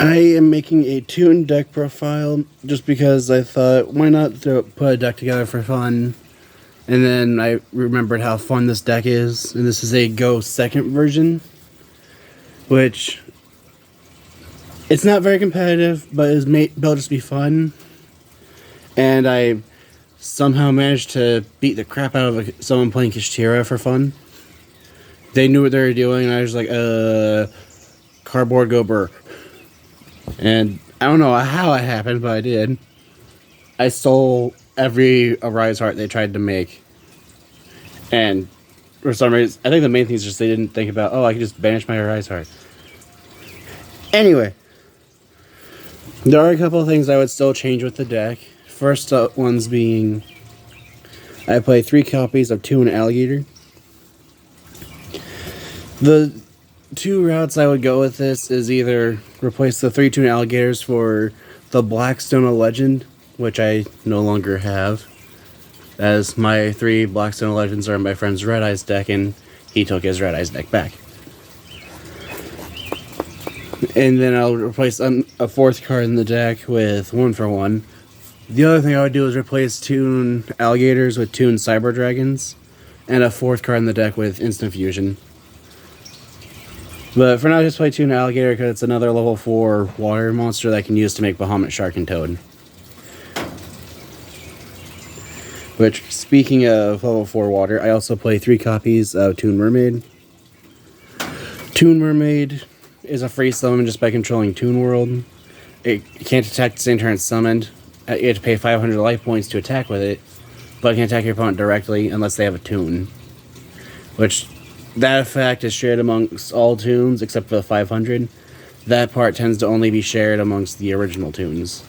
I am making a toon deck profile just because I thought, why not put a deck together for fun? And then I remembered how fun this deck is, and this is a Go second version, which it's not very competitive, but is built just to be fun. And I somehow managed to beat the crap out of someone playing Kashtira for fun. They knew what they were doing, and I was like, cardboard go burr. And I don't know how it happened, but I did. I stole every Arise Heart they tried to make. And for some reason, I think the main thing is just they didn't think about, I could just banish my Arise Heart. Anyway, there are a couple of things I would still change with the deck. First ones being, I play 3 copies of Toon Alligator. The 2 routes I would go with this is either replace the 3 Toon Alligators for the Blackstone Legend, which I no longer have, as my 3 Blackstone Legends are in my friend's Red Eyes deck, and he took his Red Eyes deck back. And then I'll replace a 4th card in the deck with 1-for-1. The other thing I would do is replace Toon Alligators with Toon Cyber Dragons, and a 4th card in the deck with Instant Fusion. But for now, I just play Toon Alligator because it's another level 4 water monster that I can use to make Bahamut Shark and Toad. Which, speaking of level 4 water, I also play 3 copies of Toon Mermaid. Toon Mermaid is a free summon just by controlling Toon World. It can't attack the same turn it's summoned. You have to pay 500 life points to attack with it, but it can attack your opponent directly unless they have a Toon. Which, that effect is shared amongst all Toons except for the 500. That part tends to only be shared amongst the original Toons.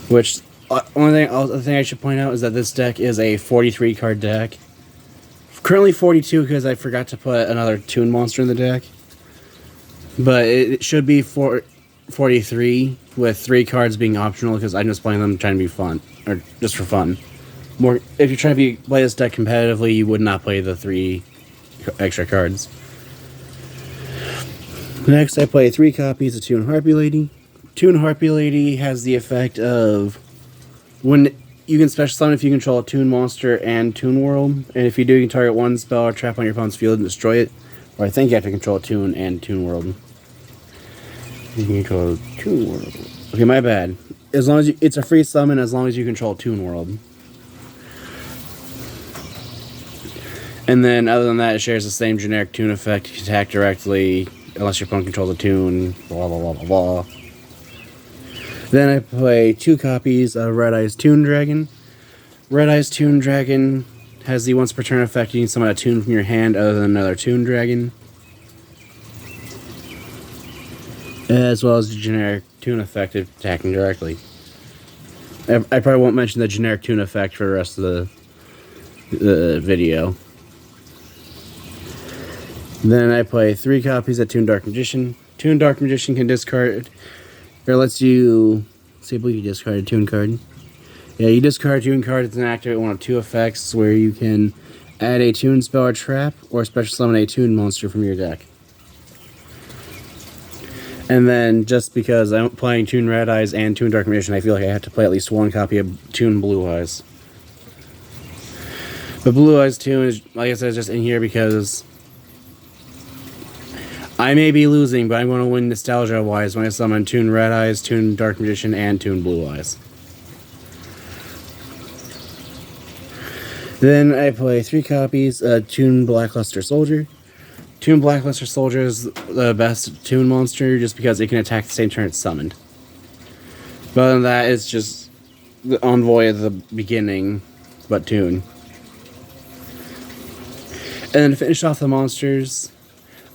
Which, other thing I should point out is that this deck is a 43 card deck. Currently 42 because I forgot to put another Toon monster in the deck. But it should be 43 with 3 cards being optional because I'm just playing them trying to be fun, or just for fun. If you're trying to play this deck competitively, you would not play the 3 extra cards. Next, I play 3 copies of Toon Harpy Lady. Toon Harpy Lady has the effect of when you can special summon if you control a Toon monster and Toon World, and if you do, you can target 1 spell or trap on your opponent's field and destroy it. Or I think you have to control a Toon and Toon World. You can control Toon World. Okay, my bad. As long as it's a free summon, as long as you control Toon World. And then, other than that, it shares the same generic Toon effect. You can attack directly, unless your opponent controls a Toon, blah blah blah blah blah. Then I play 2 copies of Red Eyes Toon Dragon. Red Eyes Toon Dragon has the once per turn effect. You can summon a Toon from your hand other than another Toon Dragon, as well as the generic Toon effect of attacking directly. I probably won't mention the generic Toon effect for the rest of the video. Then I play 3 copies of Toon Dark Magician. Toon Dark Magician can discard, or lets you, I believe you discard a Toon card. Yeah, you discard a Toon card and activate one of 2 effects where you can add a Toon spell or trap, or special summon a Toon monster from your deck. And then, just because I'm playing Toon Red Eyes and Toon Dark Magician, I feel like I have to play at least 1 copy of Toon Blue Eyes. But Blue Eyes Toon is, like I said, just in here because I may be losing, but I'm going to win nostalgia-wise when I summon Toon Red Eyes, Toon Dark Magician, and Toon Blue Eyes. Then I play 3 copies of Toon Blackluster Soldier. Toon Blackluster Soldier is the best Toon monster just because it can attack the same turn it's summoned. But other than that, it's just the envoy at the beginning, but Toon. And then to finish off the monsters,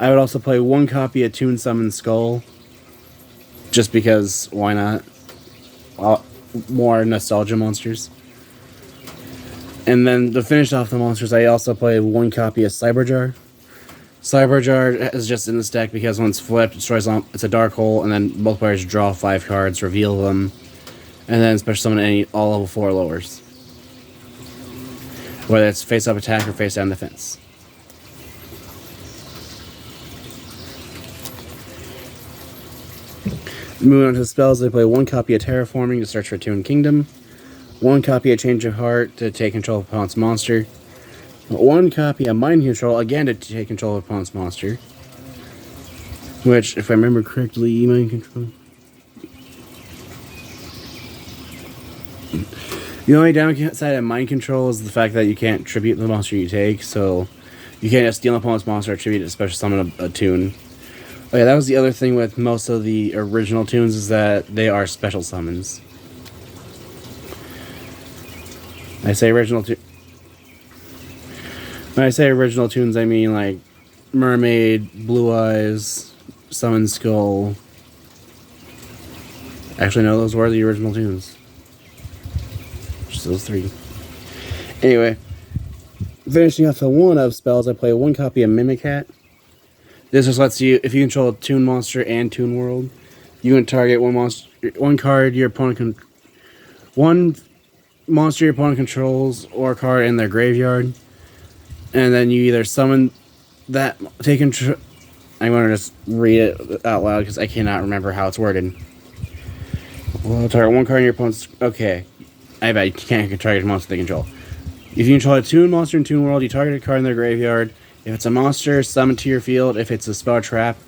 I would also play 1 copy of Toon Summon Skull, just because, why not? More nostalgia monsters. And then to finish off the monsters, I also play 1 copy of Cyberjar. Cyberjar is just in this deck because when it's flipped, it destroys it's a dark hole, and then both players draw 5 cards, reveal them, and then special summon all level 4 lowers. Whether it's face up attack or face down defense. Moving on to the spells, I play 1 copy of Terraforming to search for Toon Kingdom, 1 copy of Change of Heart to take control of opponent's monster, 1 copy of Mind Control, again to take control of opponent's monster, which, if I remember correctly, Mind Control... The only downside of Mind Control is the fact that you can't tribute the monster you take, so you can't just steal an opponent's monster or tribute it, special summon a toon. Oh yeah, that was the other thing with most of the original toons, is that they are special summons. I say original when I say original toons, I mean like Mermaid, Blue Eyes, Summon Skull. Actually, no, those were the original toons. Just those 3. Anyway, finishing off the 1 of spells, I play 1 copy of Mimicat. This just lets you, if you control a Toon monster and Toon World, you can target one card your opponent one monster your opponent controls or a card in their graveyard, and then you either summon that, take control. I'm going to just read it out loud because I cannot remember how it's worded. Well, target 1 card in your opponent's. Okay, I bet you can't target a monster they control. If you control a Toon monster in Toon World, you target a card in their graveyard. If it's a monster, summon to your field. If it's a spell trap,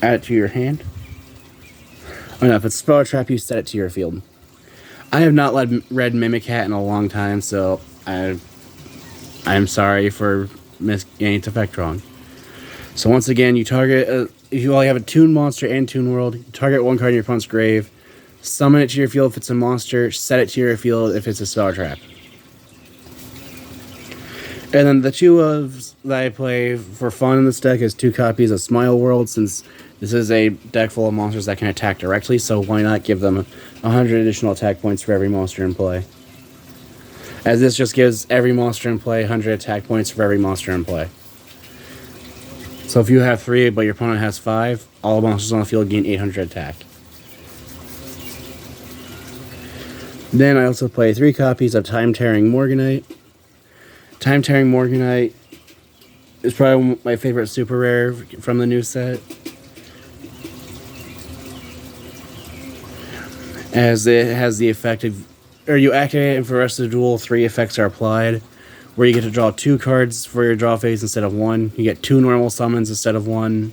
add it to your hand. Oh no, if it's a spell trap, you set it to your field. I have not read Mimicat in a long time, so I'm sorry for getting its effect wrong. So once again, you target, if you only have a Toon monster and Toon World, you target 1 card in your opponent's grave, summon it to your field if it's a monster, set it to your field if it's a spell trap. And then the 2 of that I play for fun in this deck is 2 copies of Smile World, since this is a deck full of monsters that can attack directly, so why not give them 100 additional attack points for every monster in play. As this just gives every monster in play 100 attack points for every monster in play. So if you have 3 but your opponent has 5, all monsters on the field gain 800 attack. Then I also play 3 copies of Time Tearing Morganite. Time Tearing Morganite is probably my favorite super rare from the new set, as it has the effect of, or you activate it and for the rest of the duel 3 effects are applied, where you get to draw 2 cards for your draw phase instead of 1, you get 2 normal summons instead of 1,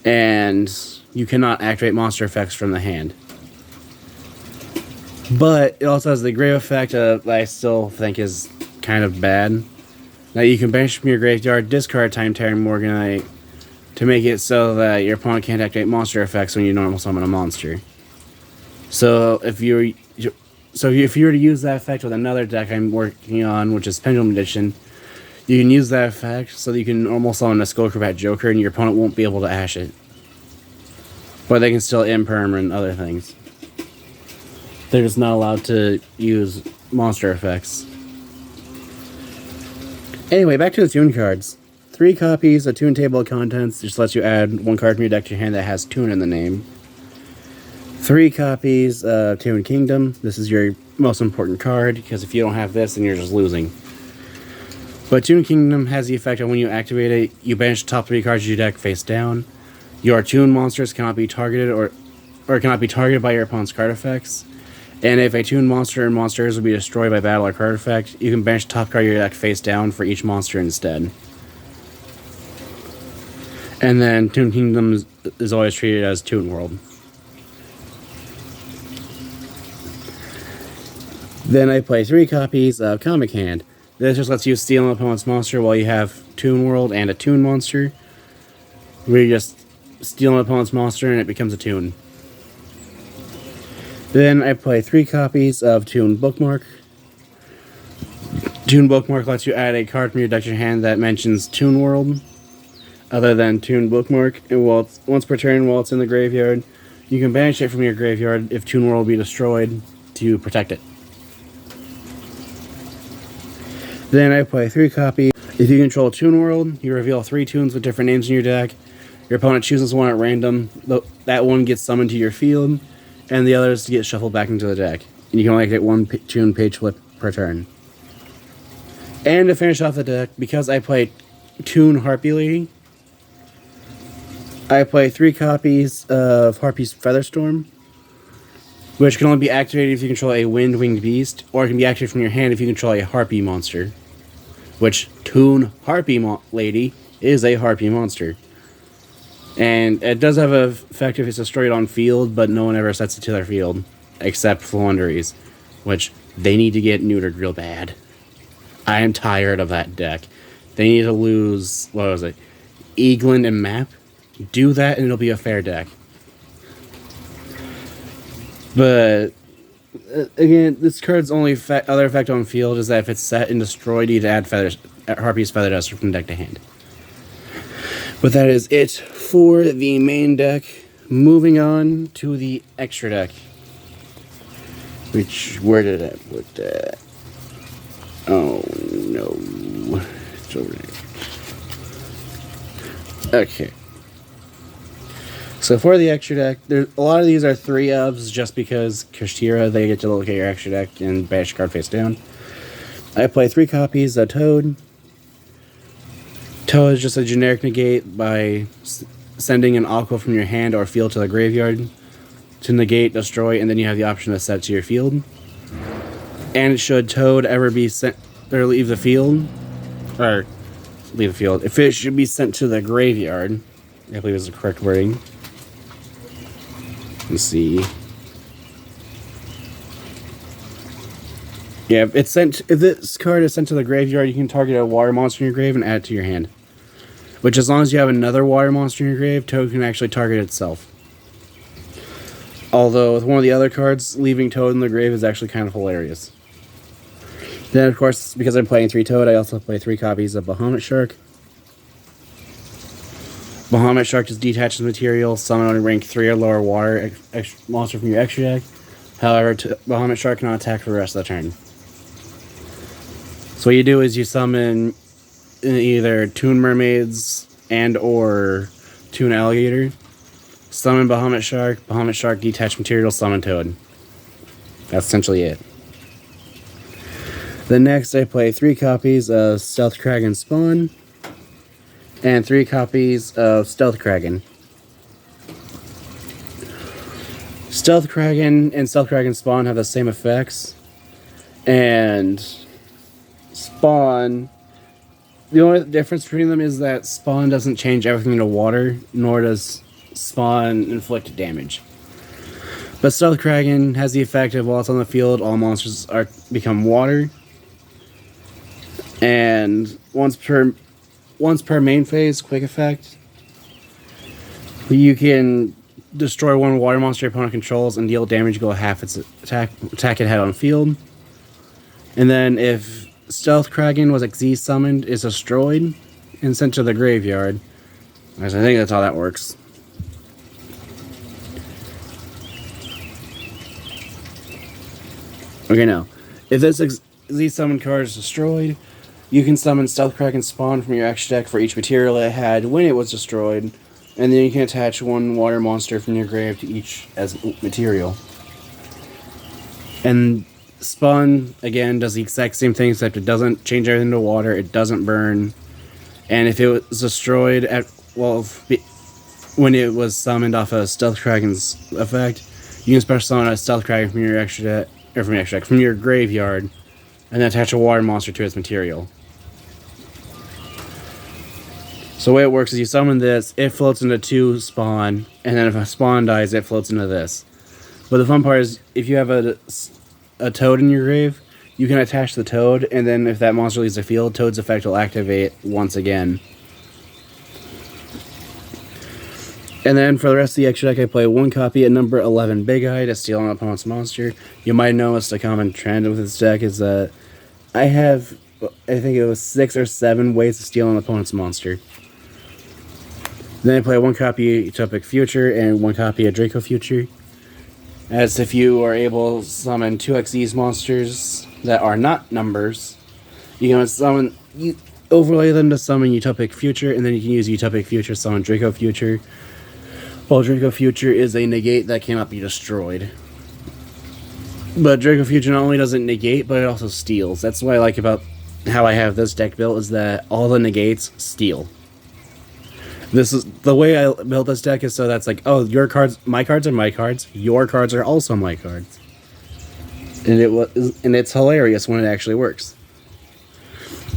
and you cannot activate monster effects from the hand. But it also has the grave effect that I still think is kind of bad. Now you can banish from your graveyard, discard Time Tearing Morganite to make it so that your opponent can't activate monster effects when you normal summon a monster. So if you were to use that effect with another deck I'm working on, which is Pendulum Edition, you can use that effect so that you can normal summon a Skullcrobat Joker and your opponent won't be able to ash it. But they can still imperm and other things. They're just not allowed to use monster effects. Anyway, back to the Toon cards. 3 copies of Toon Table of Contents just lets you add 1 card from your deck to your hand that has Toon in the name. 3 copies of Toon Kingdom. This is your most important card, because if you don't have this, then you're just losing. But Toon Kingdom has the effect of when you activate it, you banish the top 3 cards of your deck face down. Your Toon monsters cannot be targeted or cannot be targeted by your opponent's card effects. And if a Toon monster and monsters will be destroyed by battle or card effect, you can banish the top card of your deck face down for each monster instead. And then Toon Kingdom is always treated as Toon World. Then I play 3 copies of Comic Hand. This just lets you steal an opponent's monster while you have Toon World and a Toon monster, where you just steal an opponent's monster and it becomes a Toon. Then I play 3 copies of Toon Bookmark. Toon Bookmark lets you add a card from your deck to your hand that mentions Toon World, other than Toon Bookmark. And once per turn, while it's in the graveyard, you can banish it from your graveyard if Toon World will be destroyed to protect it. Then I play 3 copies. If you control Toon World, you reveal 3 toons with different names in your deck. Your opponent chooses one at random. That one gets summoned to your field, and the others get shuffled back into the deck. And you can only get 1 toon page flip per turn. And to finish off the deck, because I play Toon Harpy Lady, I play 3 copies of Harpy's Featherstorm, which can only be activated if you control a wind-winged beast, or it can be activated from your hand if you control a Harpy monster. Which, Toon Harpy Lady is a Harpy monster. And it does have an effect if it's destroyed on field, but no one ever sets it to their field, except Flunderies, which they need to get neutered real bad. I am tired of that deck. They need to lose, what was it, Eaglin and Map? Do that and it'll be a fair deck. But again, this card's only other effect on field is that if it's set and destroyed, you need to add Harpy's Feather Duster from deck to hand. But that is it for the main deck. Moving on to the extra deck. Where did I put that? Oh no. It's over there. Okay. So for the extra deck, a lot of these are 3-ofs just because Kashtira, they get to look at your extra deck and bash card face down. I play 3 copies of Toad. Toad is just a generic negate by sending an Aqua from your hand or field to the graveyard to negate, destroy, and then you have the option to set it to your field. And should Toad ever be sent or leave the field, if it should be sent to the graveyard, I believe is the correct wording. Let's see. Yeah, if this card is sent to the graveyard, you can target a water monster in your grave and add it to your hand. Which, as long as you have another water monster in your grave, Toad can actually target itself. Although, with one of the other cards, leaving Toad in the grave is actually kind of hilarious. Then, of course, because I'm playing 3 Toad, I also play 3 copies of Bahamut Shark. Bahamut Shark just detaches material, summon on rank 3 or lower water monster from your extra deck. However, Bahamut Shark cannot attack for the rest of the turn. So what you do is you summon either Toon Mermaids and or Toon Alligator. Summon Bahamut Shark detach material, summon Toad. That's essentially it. Then next I play 3 copies of Stealth Kraken Spawn and 3 copies of Stealth Kraken. Stealth Kraken and Stealth Kraken Spawn have the same effects, and Spawn, the only difference between them is that Spawn doesn't change everything to water, nor does Spawn inflict damage. But Stealth Kraken has the effect of while it's on the field, all monsters become water. And once per main phase, quick effect, you can destroy one water monster your opponent controls and deal damage equal to half its attack it had on field. And then if Stealth Kraken was Xyz summoned, is destroyed and sent to the graveyard. I think that's how that works. Okay, now, if this Xyz summon card is destroyed, you can summon Stealth Kraken Spawn from your extra deck for each material it had when it was destroyed, and then you can attach 1 water monster from your grave to each as material. And Spawn, again, does the exact same thing, except it doesn't change everything to water, it doesn't burn, and if it was destroyed when it was summoned off of Stealth Kraken's effect, you can special summon a Stealth Kraken from your extra deck, from your graveyard, and then attach a water monster to its material. So the way it works is you summon this, it floats into 2 Spawn, and then if a Spawn dies, it floats into this. But the fun part is, if you have a Toad in your grave, you can attach the Toad, and then if that monster leaves the field, Toad's effect will activate once again. And then for the rest of the extra deck, I play 1 copy at number 11 Big Eye to steal an opponent's monster. You might notice a common trend with this deck is that I think it was 6 or 7 ways to steal an opponent's monster. Then I play 1 copy Utopic Future and 1 copy of Draco Future. As if you are able to summon 2 Xyz monsters that are not numbers, you can overlay them to summon Utopic Future, and then you can use Utopic Future to summon Draco Future. Well, Draco Future is a negate that cannot be destroyed. But Draco Future not only doesn't negate, but it also steals. That's what I like about how I have this deck built, is that all the negates steal. This is the way I built this deck is so that's like, oh, your cards, my cards are my cards, your cards are also my cards, and it's hilarious when it actually works.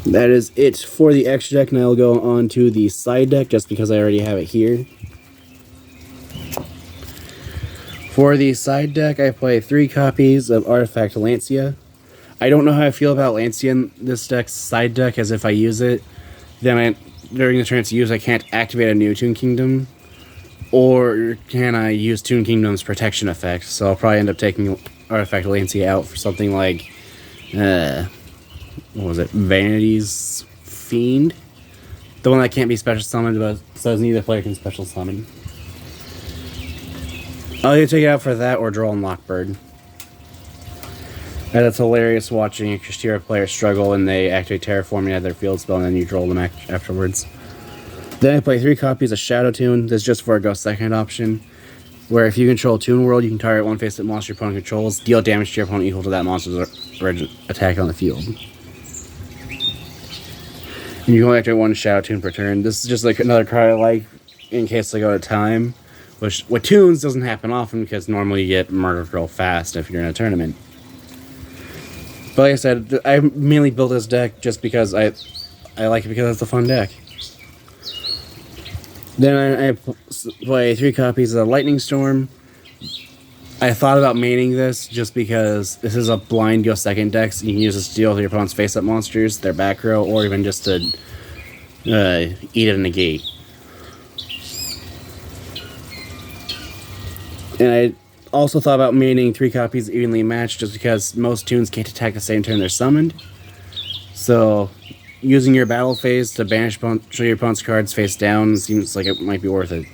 That is it for the extra deck, and I'll go on to the side deck just because I already have it here. For the side deck, I play 3 copies of Artifact Lancia. I don't know how I feel about Lancia in this deck's side deck, as if I use it, then during the turn it's used, I can't activate a new Toon Kingdom, or can I use Toon Kingdom's protection effect, so I'll probably end up taking Artifact Lancia out for something like, what was it, Vanity's Fiend? The one that can't be special summoned, but says neither player can special summon. I'll either take it out for that or draw on Lockbird. And it's hilarious watching a Kashtira player struggle and they activate Terraforming at their field spell and then you draw them afterwards. Then I play 3 copies of Shadow Toon. This is just for a go second option, where if you control Toon World, you can target one face-up monster your opponent controls, deal damage to your opponent equal to that monster's attack on the field. And you can only activate 1 Shadow Toon per turn. This is just like another card I like in case I go to time, which with Toons doesn't happen often because normally you get murdered real fast if you're in a tournament. But like I said, I mainly built this deck just because I like it because it's a fun deck. Then I play 3 copies of Lightning Storm. I thought about maining this just because this is a blind go second deck, so you can use this to deal with your opponent's face-up monsters, their back row, or even just to eat it in a gate. And I also thought about maining 3 copies evenly matched just because most Toons can't attack the same turn they're summoned. So using your battle phase to banish your opponent's cards face down seems like it might be worth it.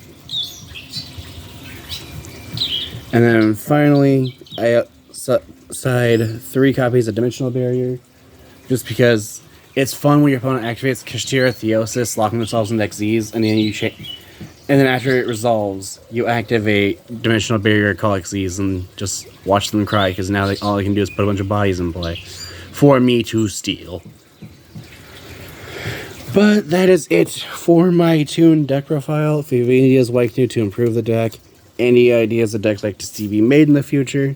And then finally, I side 3 copies of Dimensional Barrier just because it's fun when your opponent activates Kashtira Theosis, locking themselves in deck Z's, and then after it resolves, you activate Dimensional Barrier, call Xyz, and just watch them cry, because now all they can do is put a bunch of bodies in play for me to steal. But that is it for my Toon deck profile. If you have any ideas what I can do to improve the deck, any ideas of decks I'd like to see be made in the future,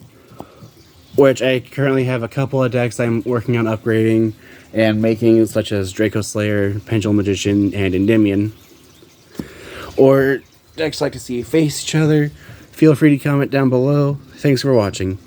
which I currently have a couple of decks I'm working on upgrading and making, such as Draco Slayer, Pendulum Magician, and Endymion, or decks I'd like to see face each other, feel free to comment down below. Thanks for watching.